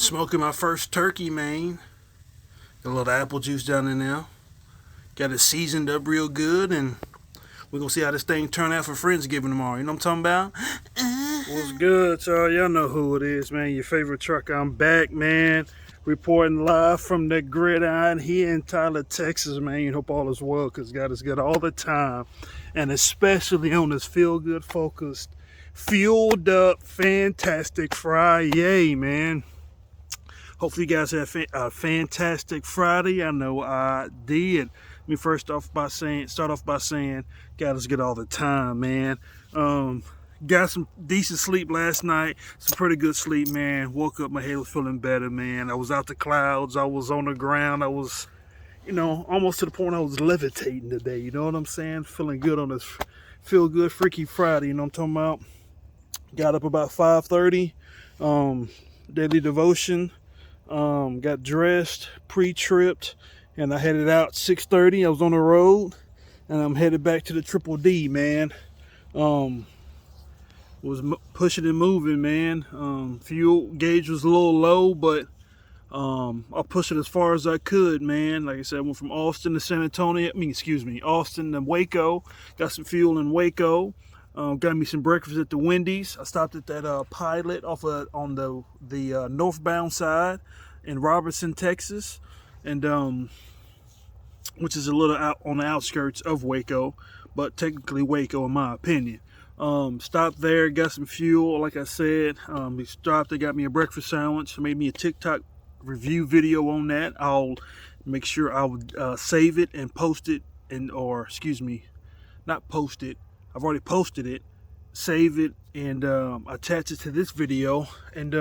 Smoking my first turkey, man. Got a little apple juice down in there. Got it seasoned up real good, and we're gonna see how this thing turn out for Friendsgiving tomorrow. You know what I'm talking about? What's good, y'all? Y'all know who it is, man. Your favorite trucker. I'm back, man. Reporting live from the gridiron here in Tyler, Texas, man. Hope all is well, because God is good all the time. And especially on this feel-good focused, fueled up, fantastic Friday, man. Hopefully you guys have a fantastic Friday. I know I did. Let me start off by saying, God is good all the time, man. Got some decent sleep last night. Some pretty good sleep, man. Woke up, my head was feeling better, man. I was out the clouds. I was on the ground. I was, almost to the point I was levitating today. You know what I'm saying? Feeling good on this feel good Freaky Friday. You know what I'm talking about? Got up about 5:30. Daily devotion. Got dressed, pre-tripped, and I headed out 6:30. I was on the road, and I'm headed back to the Triple D, man. Was pushing and moving, man. Fuel gauge was a little low, but I pushed it as far as I could, man. Like I said, I went from Austin to San Antonio. Austin to Waco. Got some fuel in Waco. Got me some breakfast at the Wendy's. I stopped at that Pilot on the northbound side in Robertson, Texas, and which is a little out on the outskirts of Waco, but technically Waco in my opinion. Stopped there, got some fuel. Like I said, we stopped. They got me a breakfast sandwich. Made me a TikTok review video on that. I'll make sure I would save it and post it, not post it. I've already posted it, save it, and attach it to this video, and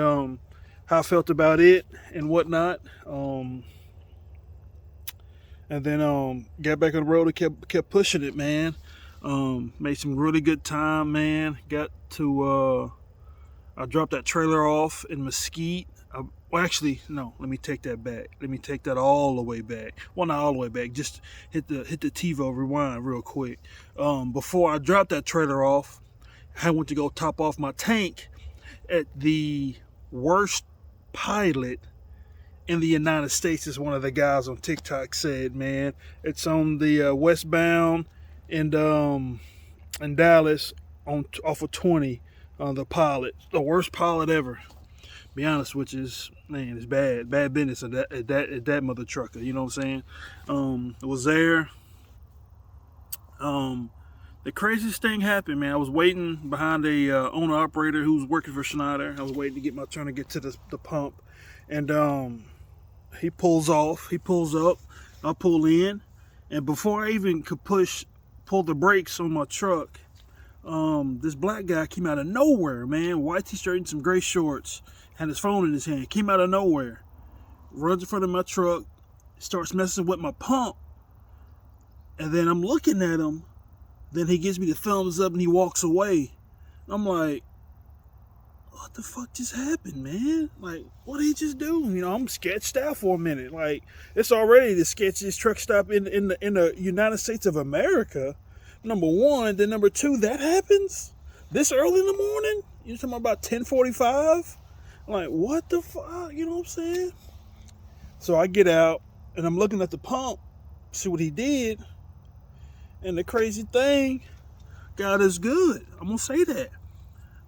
how I felt about it and whatnot. And then got back on the road and kept pushing it, man. Made some really good time, man. Got to I dropped that trailer off in Mesquite. Let me take that back. Let me take that all the way back. Well, not all the way back. Just hit the TiVo rewind real quick. Before I dropped that trailer off, I went to go top off my tank at the worst pilot in the United States, as one of the guys on TikTok said, man. It's on the westbound and in Dallas off of 20 on the Pilot. The worst pilot ever. Be honest with you, man, it's bad business at that mother trucker. You know what I'm saying? It was there. The craziest thing happened, man. I was waiting behind a owner operator who was working for Schneider. I was waiting to get my turn to get to the pump, and he pulls off. He pulls up. I pull in, and before I even could pull the brakes on my truck, this black guy came out of nowhere, man. White t-shirt and some gray shorts. Had his phone in his hand, came out of nowhere, runs in front of my truck, starts messing with my pump, and then I'm looking at him, then he gives me the thumbs up and he walks away. I'm like, what the fuck just happened, man? Like, what did he just do? I'm sketched out for a minute. Like, it's already the sketchiest truck stop in the United States of America, number one. Then number two, that happens this early in the morning? You're talking about 10:45? Like, what the fuck? You know what I'm saying? So I get out and I'm looking at the pump, see what he did. And the crazy thing, God is good. I'm going to say that.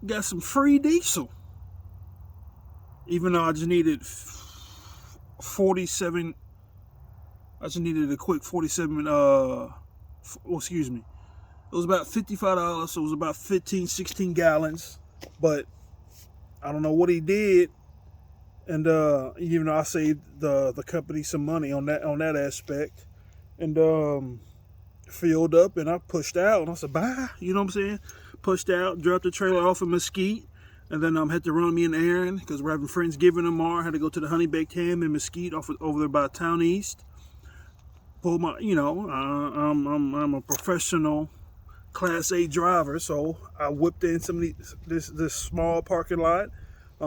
Got some free diesel. Even though I just needed 47, I just needed a quick 47, excuse me. It was about $55, so it was about 15, 16 gallons. But I don't know what he did, and even though I saved the company some money on that aspect, and filled up, and I pushed out, and I said bye. You know what I'm saying? Pushed out, dropped the trailer off in Mesquite, and then had to run me an errand because we're having Friendsgiving tomorrow. I had to go to the Honey Baked Ham in Mesquite over there by Town East. Pull my, I'm a professional Class A driver, so I whipped in this small parking lot,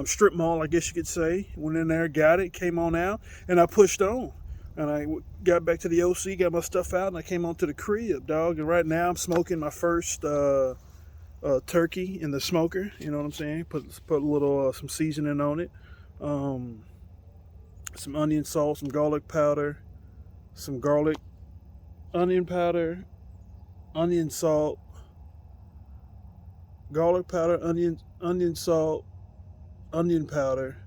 strip mall, I guess you could say. Went in there, got it, came on out, and I pushed on. And I got back to the OC, got my stuff out, and I came on to the crib, dog. And right now I'm smoking my first turkey in the smoker. You know what I'm saying? Put a little some seasoning on it. some onion salt, some garlic powder, some garlic, onion powder, onion salt, garlic powder, onion salt, onion powder,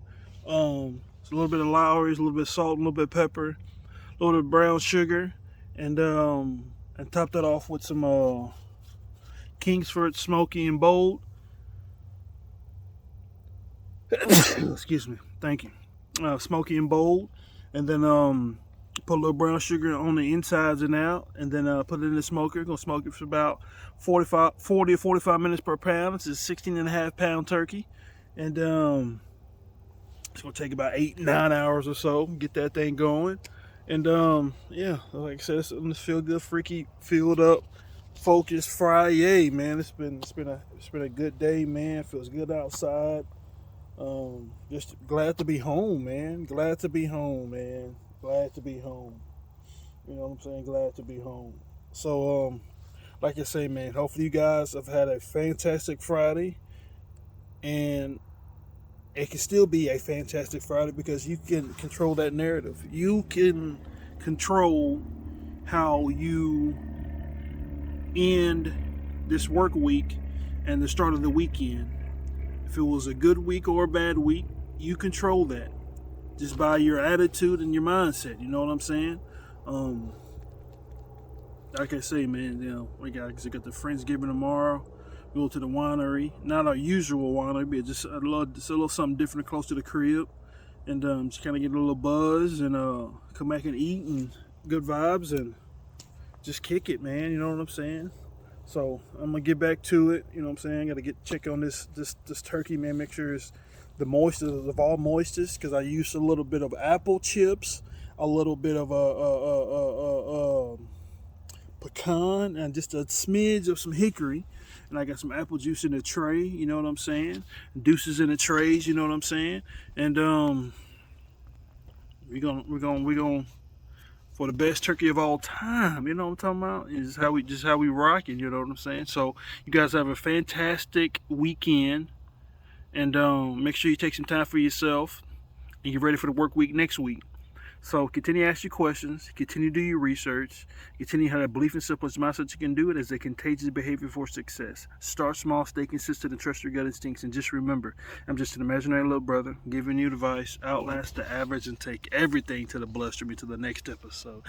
a little bit of Lowry's, a little bit of salt, a little bit of pepper, a little bit of brown sugar, and top that off with some Kingsford Smoky and Bold. Excuse me. Thank you. Smoky and Bold, and then put a little brown sugar on the insides and out, and then put it in the smoker. Gonna smoke it for about 40 to 45 minutes per pound. This is a 16.5-pound turkey, and it's gonna take about 8-9 hours or so. Get that thing going, and yeah, like I said, it's gonna feel good, freaky, filled up, focused Friyay, man. It's been a good day, man. Feels good outside. Just glad to be home, man. Glad to be home, man. Glad to be home. You know what I'm saying? Glad to be home. So, like I say, man, hopefully you guys have had a fantastic Friday, and it can still be a fantastic Friday because you can control that narrative. You can control how you end this work week and the start of the weekend. If it was a good week or a bad week, you control that just by your attitude and your mindset. You know what I'm saying? Like I say, man, you know, we got the Friendsgiving tomorrow. We go to the winery, not our usual winery, but just a little something different, close to the crib, and just kind of get a little buzz and come back and eat and good vibes and just kick it, man. You know what I'm saying? So I'm gonna get back to it. You know what I'm saying? I gotta check on this turkey, man. Make sure it's the moistest of all moistest, because I used a little bit of apple chips, a little bit of pecan, and just a smidge of some hickory. And I got some apple juice in the tray. You know what I'm saying? Deuces in the trays. You know what I'm saying? And we're gonna for the best turkey of all time, you know what I'm talking about? Is how we rocking, you know what I'm saying? So you guys have a fantastic weekend, and make sure you take some time for yourself and get ready for the work week next week. So continue to ask your questions, continue to do your research, continue to have a belief in simplest mindset you can do it as a contagious behavior for success. Start small, stay consistent, and trust your gut instincts. And just remember, I'm just an imaginary little brother giving you advice. Outlast the average and take everything to the bloodstream until the next episode.